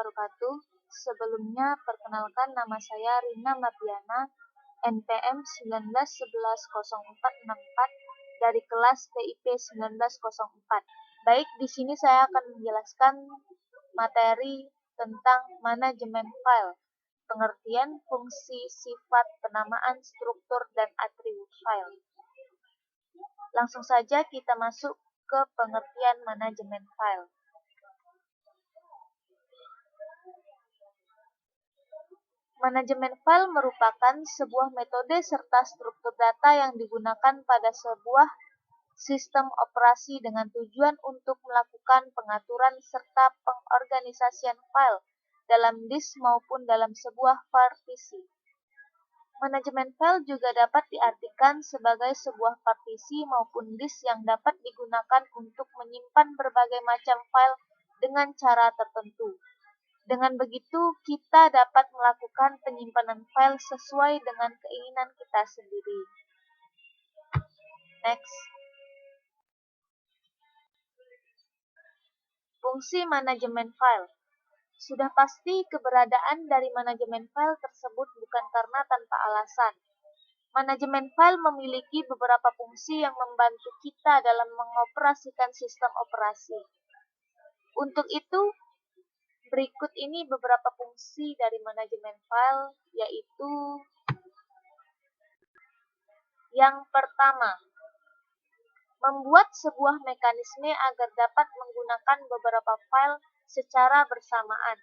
wabarakatuh. Sebelumnya, perkenalkan nama saya Rina Mardiana, NPM 19110464 dari kelas TIP 1904. Baik, di sini saya akan menjelaskan materi tentang manajemen file, pengertian, fungsi, sifat, penamaan, struktur, dan atribut file. Langsung saja kita masuk ke pengertian manajemen file. Manajemen file merupakan sebuah metode serta struktur data yang digunakan pada sebuah sistem operasi dengan tujuan untuk melakukan pengaturan serta pengorganisasian file dalam disk maupun dalam sebuah partisi. Manajemen file juga dapat diartikan sebagai sebuah partisi maupun disk yang dapat digunakan untuk menyimpan berbagai macam file dengan cara tertentu. Dengan begitu, kita dapat melakukan penyimpanan file sesuai dengan keinginan kita sendiri. Next. Fungsi manajemen file. Sudah pasti keberadaan dari manajemen file tersebut bukan karena tanpa alasan. Manajemen file memiliki beberapa fungsi yang membantu kita dalam mengoperasikan sistem operasi. Untuk itu, berikut ini beberapa fungsi dari manajemen file, yaitu yang pertama, membuat sebuah mekanisme agar dapat menggunakan beberapa file secara bersamaan.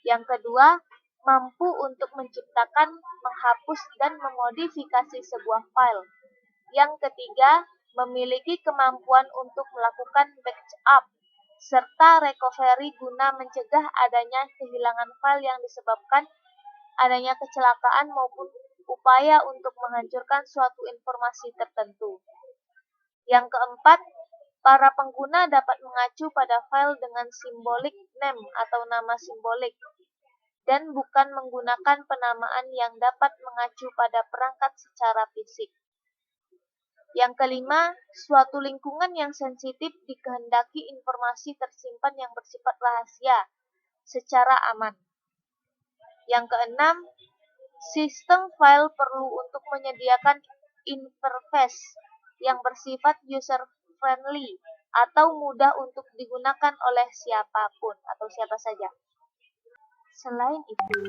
Yang kedua, mampu untuk menciptakan, menghapus, dan memodifikasi sebuah file. Yang ketiga, memiliki kemampuan untuk melakukan backup serta recovery guna mencegah adanya kehilangan file yang disebabkan adanya kecelakaan maupun upaya untuk menghancurkan suatu informasi tertentu. Yang keempat, para pengguna dapat mengacu pada file dengan symbolic name atau nama simbolik, dan bukan menggunakan penamaan yang dapat mengacu pada perangkat secara fisik. Yang kelima, suatu lingkungan yang sensitif dikehendaki informasi tersimpan yang bersifat rahasia secara aman. Yang keenam, sistem file perlu untuk menyediakan interface yang bersifat user-friendly atau mudah untuk digunakan oleh siapapun atau siapa saja. Selain itu,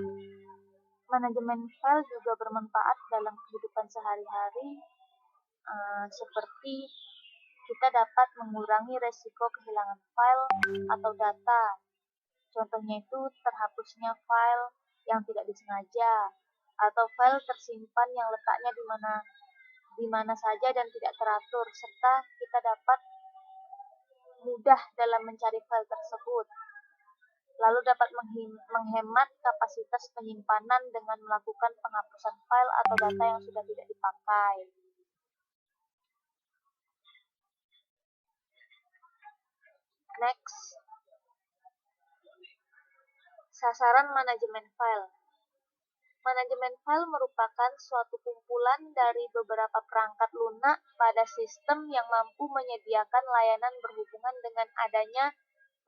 manajemen file juga bermanfaat dalam kehidupan sehari-hari, seperti kita dapat mengurangi resiko kehilangan file atau data. Contohnya itu terhapusnya file yang tidak disengaja, atau file tersimpan yang letaknya di mana saja dan tidak teratur, serta kita dapat mudah dalam mencari file tersebut. Lalu dapat menghemat kapasitas penyimpanan dengan melakukan penghapusan file atau data yang sudah tidak dipakai. Next. Sasaran manajemen file. Manajemen file merupakan suatu kumpulan dari beberapa perangkat lunak pada sistem yang mampu menyediakan layanan berhubungan dengan adanya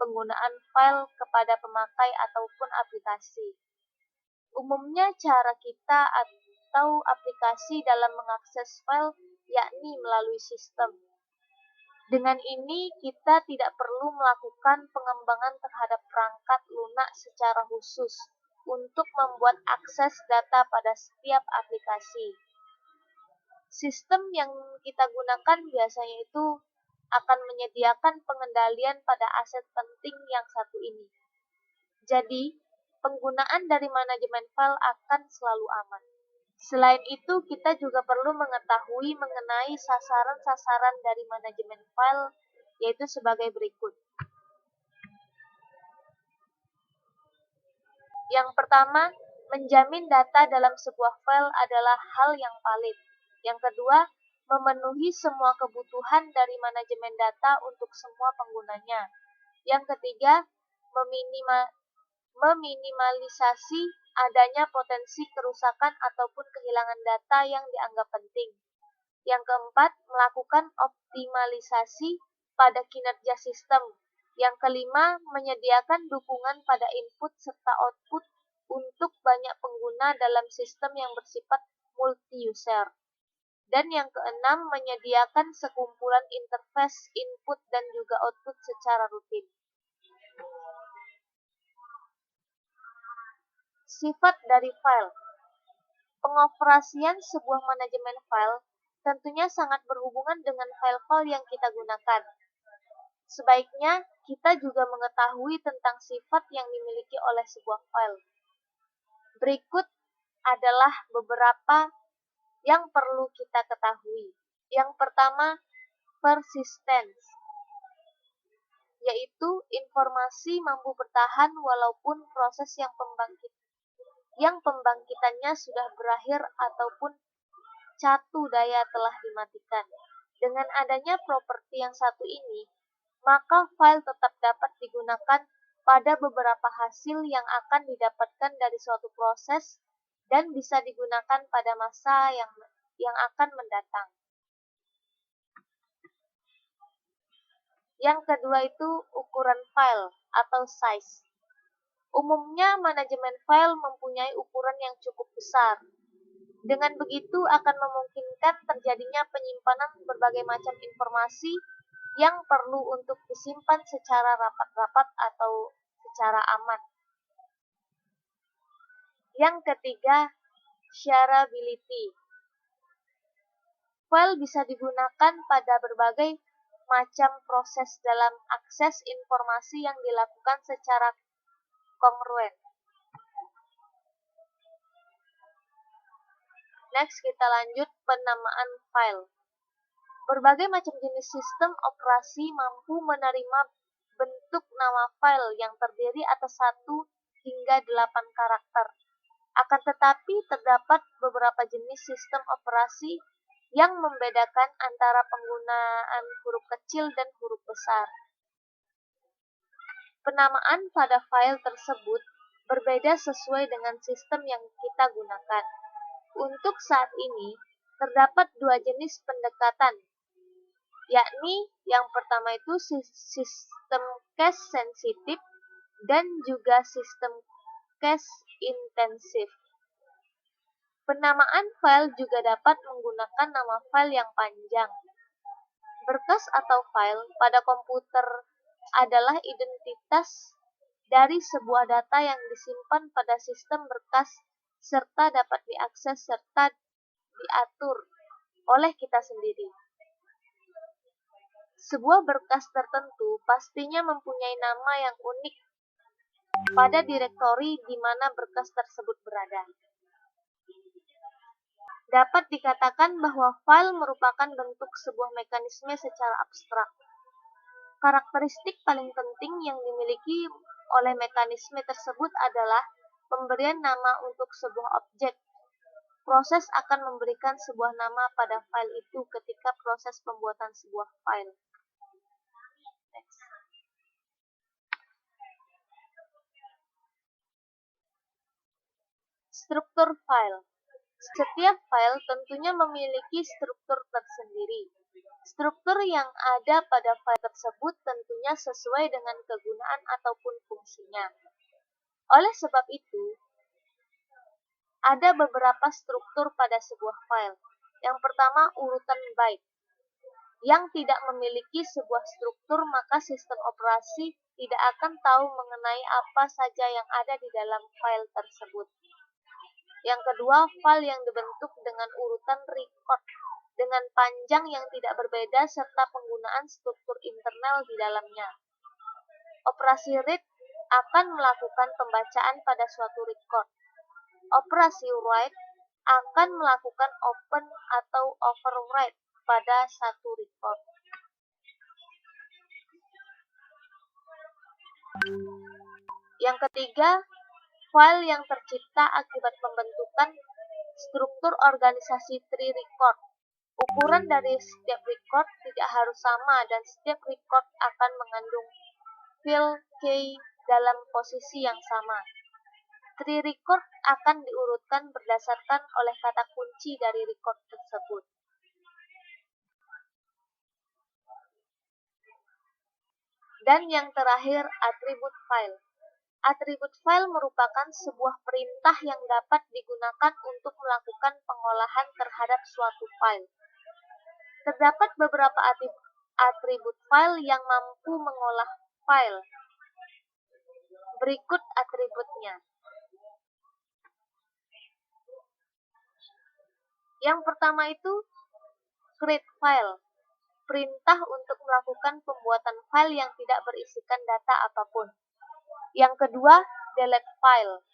penggunaan file kepada pemakai ataupun aplikasi. Umumnya cara kita atau aplikasi dalam mengakses file yakni melalui sistem. Dengan ini, kita tidak perlu melakukan pengembangan terhadap perangkat lunak secara khusus untuk membuat akses data pada setiap aplikasi. Sistem yang kita gunakan biasanya itu akan menyediakan pengendalian pada aset penting yang satu ini. Jadi, penggunaan dari manajemen file akan selalu aman. Selain itu, kita juga perlu mengetahui mengenai sasaran-sasaran dari manajemen file, yaitu sebagai berikut. Yang pertama, menjamin data dalam sebuah file adalah hal yang valid. Yang kedua, memenuhi semua kebutuhan dari manajemen data untuk semua penggunanya. Yang ketiga, meminimalisasi adanya potensi kerusakan ataupun kehilangan data yang dianggap penting. Yang keempat, melakukan optimalisasi pada kinerja sistem Yang kelima, menyediakan dukungan pada input serta output untuk banyak pengguna dalam sistem yang bersifat multi-user. Dan yang keenam, menyediakan sekumpulan interface input dan juga output secara rutin. Sifat dari file. Pengoperasian sebuah manajemen file tentunya sangat berhubungan dengan file-file yang kita gunakan. Sebaiknya kita juga mengetahui tentang sifat yang dimiliki oleh sebuah file. Berikut adalah beberapa yang perlu kita ketahui. Yang pertama, persistence, yaitu informasi mampu bertahan walaupun proses yang pembangkitannya sudah berakhir ataupun catu daya telah dimatikan. Dengan adanya properti yang satu ini, maka file tetap dapat digunakan pada beberapa hasil yang akan didapatkan dari suatu proses dan bisa digunakan pada masa yang akan mendatang. Yang kedua itu ukuran file atau size. Umumnya manajemen file mempunyai ukuran yang cukup besar. Dengan begitu akan memungkinkan terjadinya penyimpanan berbagai macam informasi yang perlu untuk disimpan secara rapat-rapat atau secara aman. Yang ketiga, shareability. File bisa digunakan pada berbagai macam proses dalam akses informasi yang dilakukan secara kongruen. Next, kita lanjut penamaan file. Berbagai macam jenis sistem operasi mampu menerima bentuk nama file yang terdiri atas 1 hingga 8 karakter. Akan tetapi terdapat beberapa jenis sistem operasi yang membedakan antara penggunaan huruf kecil dan huruf besar. Penamaan pada file tersebut berbeda sesuai dengan sistem yang kita gunakan. Untuk saat ini, terdapat 2 jenis pendekatan, yakni yang pertama itu sistem cache sensitif dan juga sistem cache intensif. Penamaan file juga dapat menggunakan nama file yang panjang. Berkas atau file pada komputer adalah identitas dari sebuah data yang disimpan pada sistem berkas serta dapat diakses serta diatur oleh kita sendiri. Sebuah berkas tertentu pastinya mempunyai nama yang unik pada direktori di mana berkas tersebut berada. Dapat dikatakan bahwa file merupakan bentuk sebuah mekanisme secara abstrak. Karakteristik paling penting yang dimiliki oleh mekanisme tersebut adalah pemberian nama untuk sebuah objek. Proses akan memberikan sebuah nama pada file itu ketika proses pembuatan sebuah file. Next. Struktur file. Setiap file tentunya memiliki struktur tersendiri. Struktur yang ada pada file tersebut tentunya sesuai dengan kegunaan ataupun fungsinya. Oleh sebab itu, ada beberapa struktur pada sebuah file. Yang pertama, urutan byte. Yang tidak memiliki sebuah struktur, maka sistem operasi tidak akan tahu mengenai apa saja yang ada di dalam file tersebut. Yang kedua, file yang dibentuk dengan urutan record, dengan panjang yang tidak berbeda serta penggunaan struktur internal di dalamnya. Operasi read akan melakukan pembacaan pada suatu record. Operasi write akan melakukan open atau overwrite pada satu record. Yang ketiga, file yang tercipta akibat pembentukan struktur organisasi tree record. Ukuran dari setiap record tidak harus sama dan setiap record akan mengandung field key dalam posisi yang sama. Tree record akan diurutkan berdasarkan oleh kata kunci dari record tersebut. Dan yang terakhir, atribut file. Atribut file merupakan sebuah perintah yang dapat digunakan untuk melakukan pengolahan terhadap suatu file. Terdapat beberapa atribut file yang mampu mengolah file. Berikut atributnya. Yang pertama itu create file. Perintah untuk melakukan pembuatan file yang tidak berisikan data apapun. Yang kedua, delete file,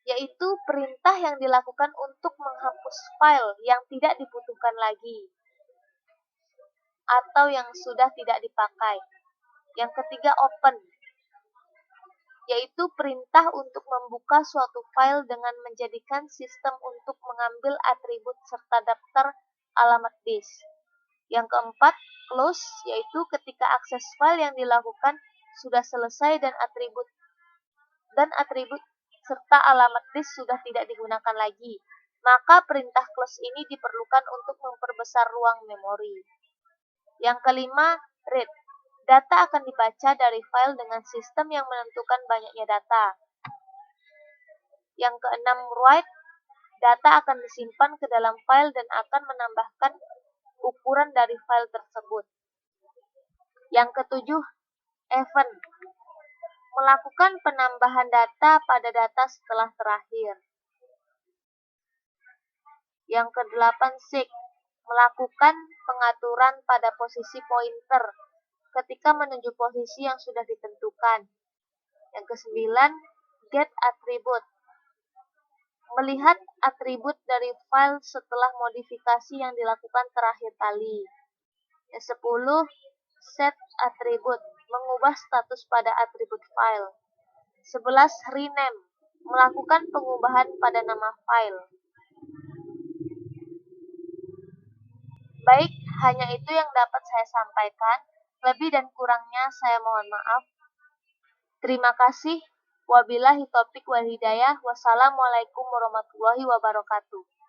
yaitu perintah yang dilakukan untuk menghapus file yang tidak dibutuhkan lagi atau yang sudah tidak dipakai. Yang ketiga, open, yaitu perintah untuk membuka suatu file dengan menjadikan sistem untuk mengambil atribut serta daftar alamat disk. Yang keempat, close, yaitu ketika akses file yang dilakukan sudah selesai dan atribut serta alamat disk sudah tidak digunakan lagi, maka perintah close ini diperlukan untuk memperbesar ruang memori. Yang kelima, read. Data akan dibaca dari file dengan sistem yang menentukan banyaknya data. Yang keenam, write. Data akan disimpan ke dalam file dan akan menambahkan ukuran dari file tersebut. Yang ketujuh, event. Melakukan penambahan data pada data setelah terakhir. Yang kedelapan, seek. Melakukan pengaturan pada posisi pointer ketika menuju posisi yang sudah ditentukan. Yang kesembilan, get attribute. Melihat atribut dari file setelah modifikasi yang dilakukan terakhir kali. Yang 10, set attribute, mengubah status pada atribut file. 11, rename, melakukan pengubahan pada nama file. Baik, hanya itu yang dapat saya sampaikan. Lebih dan kurangnya saya mohon maaf. Terima kasih. Wabillahi taufiq wal hidayah. Wassalamualaikum warahmatullahi wabarakatuh.